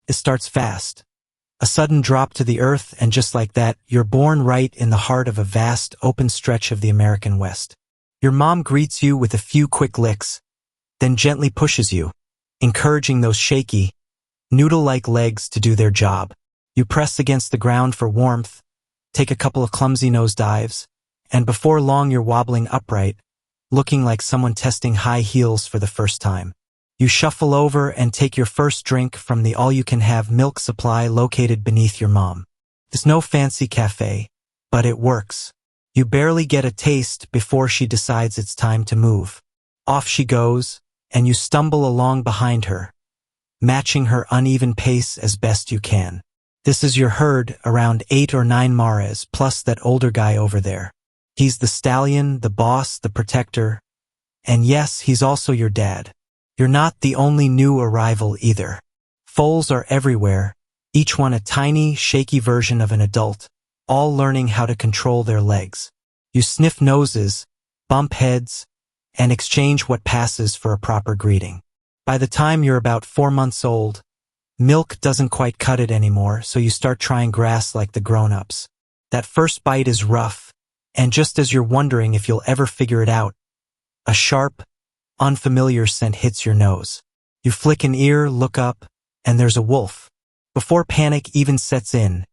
It starts fast. A sudden drop to the earth, and just like that, you're born right in the heart of a vast, open stretch of the American West. Your mom greets you with a few quick licks, then gently pushes you, encouraging those shaky, noodle-like legs to do their job. You press against the ground for warmth, take a couple of clumsy nose dives, and before long you're wobbling upright, looking like someone testing high heels for the first time. You shuffle over and take your first drink from the all-you-can-have milk supply located beneath your mom. It's no fancy cafe, but it works. You barely get a taste before she decides it's time to move. Off she goes, and you stumble along behind her, matching her uneven pace as best you can. This is your herd, around 8 or 9 Mares, plus that older guy over there. He's the stallion, the boss, the protector, and yes, he's also your dad. You're not the only new arrival either. Foals are everywhere, each one a tiny, shaky version of an adult, all learning how to control their legs. You sniff noses, bump heads, and exchange what passes for a proper greeting. By the time you're about 4 months old, milk doesn't quite cut it anymore, so you start trying grass like the grown-ups. That first bite is rough, and just as you're wondering if you'll ever figure it out, a sharp, unfamiliar scent hits your nose. You flick an ear, look up, and there's a wolf. Before panic even sets in,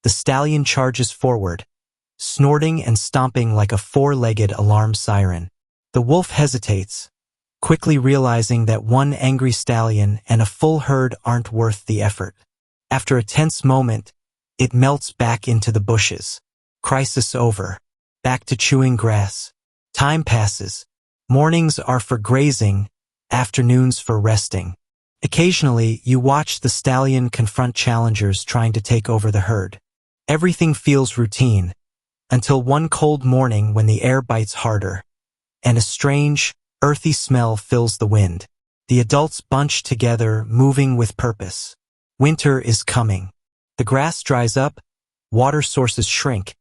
the stallion charges forward, snorting and stomping like a 4-legged alarm siren. The wolf hesitates, quickly realizing that one angry stallion and a full herd aren't worth the effort. After a tense moment, it melts back into the bushes. Crisis over. Back to chewing grass. Time passes. Mornings are for grazing, afternoons for resting. Occasionally, you watch the stallion confront challengers trying to take over the herd. Everything feels routine, until one cold morning when the air bites harder, and a strange, earthy smell fills the wind. The adults bunch together, moving with purpose. Winter is coming. The grass dries up, water sources shrink,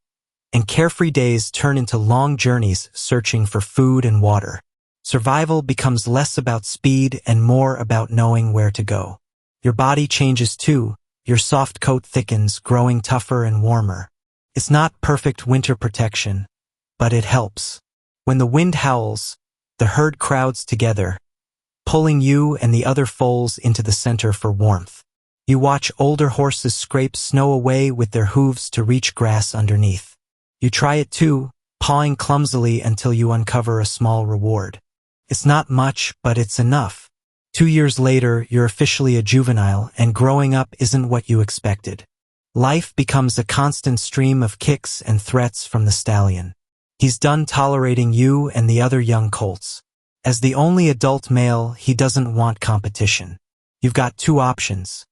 and carefree days turn into long journeys searching for food and water. Survival becomes less about speed and more about knowing where to go. Your body changes too. Your soft coat thickens, growing tougher and warmer. It's not perfect winter protection, but it helps. When the wind howls, the herd crowds together, pulling you and the other foals into the center for warmth. You watch older horses scrape snow away with their hooves to reach grass underneath. You try it too, pawing clumsily until you uncover a small reward. It's not much, but it's enough. 2 years later, you're officially a juvenile, and growing up isn't what you expected. Life becomes a constant stream of kicks and threats from the stallion. He's done tolerating you and the other young colts. As the only adult male, he doesn't want competition. You've got 2 options.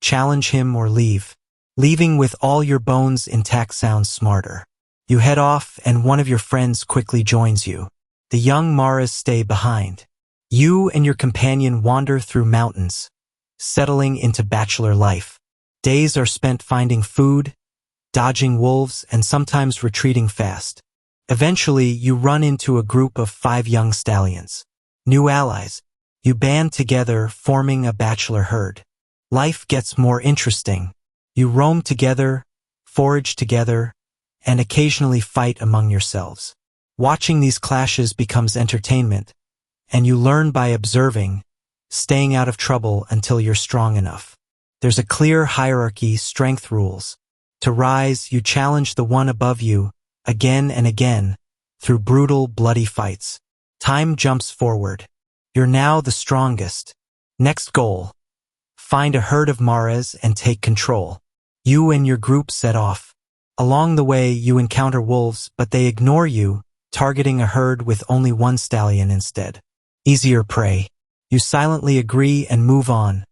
Challenge him or leave. Leaving with all your bones intact sounds smarter. You head off, and one of your friends quickly joins you. The young Maras stay behind. You and your companion wander through mountains, settling into bachelor life. Days are spent finding food, dodging wolves, and sometimes retreating fast. Eventually, you run into a group of 5 young stallions. New allies. You band together, forming a bachelor herd. Life gets more interesting. You roam together, forage together, and occasionally fight among yourselves. Watching these clashes becomes entertainment, and you learn by observing, staying out of trouble until you're strong enough. There's a clear hierarchy, strength rules. To rise, you challenge the one above you, again and again, through brutal, bloody fights. Time jumps forward. You're now the strongest. Next goal. Find a herd of Mares and take control. You and your group set off. Along the way, you encounter wolves, but they ignore you, targeting a herd with only one stallion instead. Easier prey. You silently agree and move on,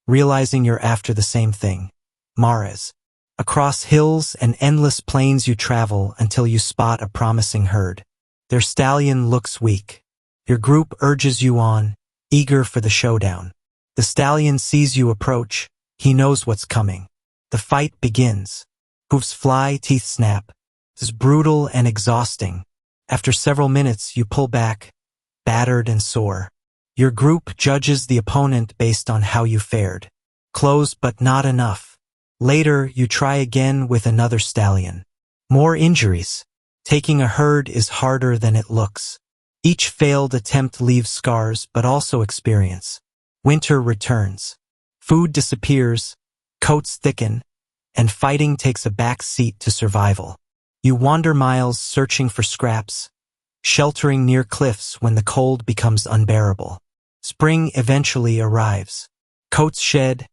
realizing you're after the same thing. Mares. Across hills and endless plains you travel until you spot a promising herd. Their stallion looks weak. Your group urges you on, eager for the showdown. The stallion sees you approach. He knows what's coming. The fight begins. Hooves fly, teeth snap. It's brutal and exhausting. After several minutes, you pull back, battered and sore. Your group judges the opponent based on how you fared. Close, but not enough. Later, you try again with another stallion. More injuries. Taking a herd is harder than it looks. Each failed attempt leaves scars, but also experience. Winter returns. Food disappears, coats thicken, and fighting takes a back seat to survival. You wander miles searching for scraps, sheltering near cliffs when the cold becomes unbearable. Spring eventually arrives. Coats shed,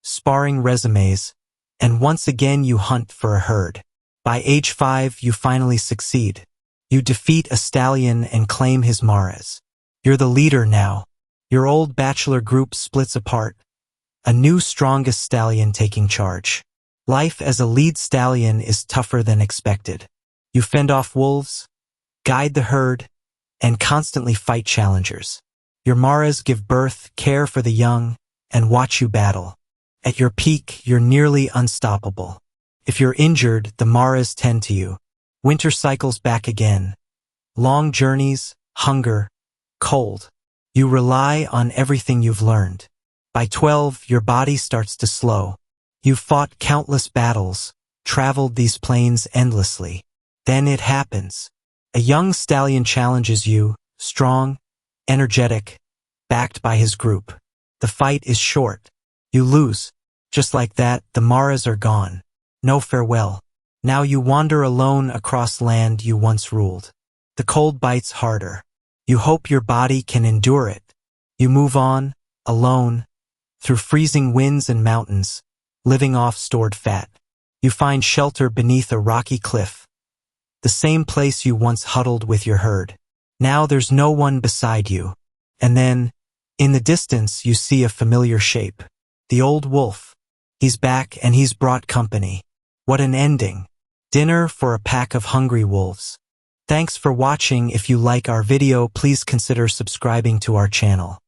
sparring resumes, and once again you hunt for a herd. By age 5, you finally succeed. You defeat a stallion and claim his mares. You're the leader now. Your old bachelor group splits apart, a new strongest stallion taking charge. Life as a lead stallion is tougher than expected. You fend off wolves, guide the herd, and constantly fight challengers. Your mares give birth, care for the young, and watch you battle. At your peak, you're nearly unstoppable. If you're injured, the mares tend to you. Winter cycles back again. Long journeys, hunger, cold. You rely on everything you've learned. By 12, your body starts to slow. You've fought countless battles, traveled these plains endlessly. Then it happens. A young stallion challenges you, strong, energetic, backed by his group. The fight is short. You lose. Just like that, the mares are gone. No farewell. Now you wander alone across land you once ruled. The cold bites harder. You hope your body can endure it. You move on, alone, through freezing winds and mountains, living off stored fat. You find shelter beneath a rocky cliff, the same place you once huddled with your herd. Now there's no one beside you. And then, in the distance, you see a familiar shape. The old wolf. He's back and he's brought company. What an ending. Dinner for a pack of hungry wolves. Thanks for watching. If you like our video, please consider subscribing to our channel.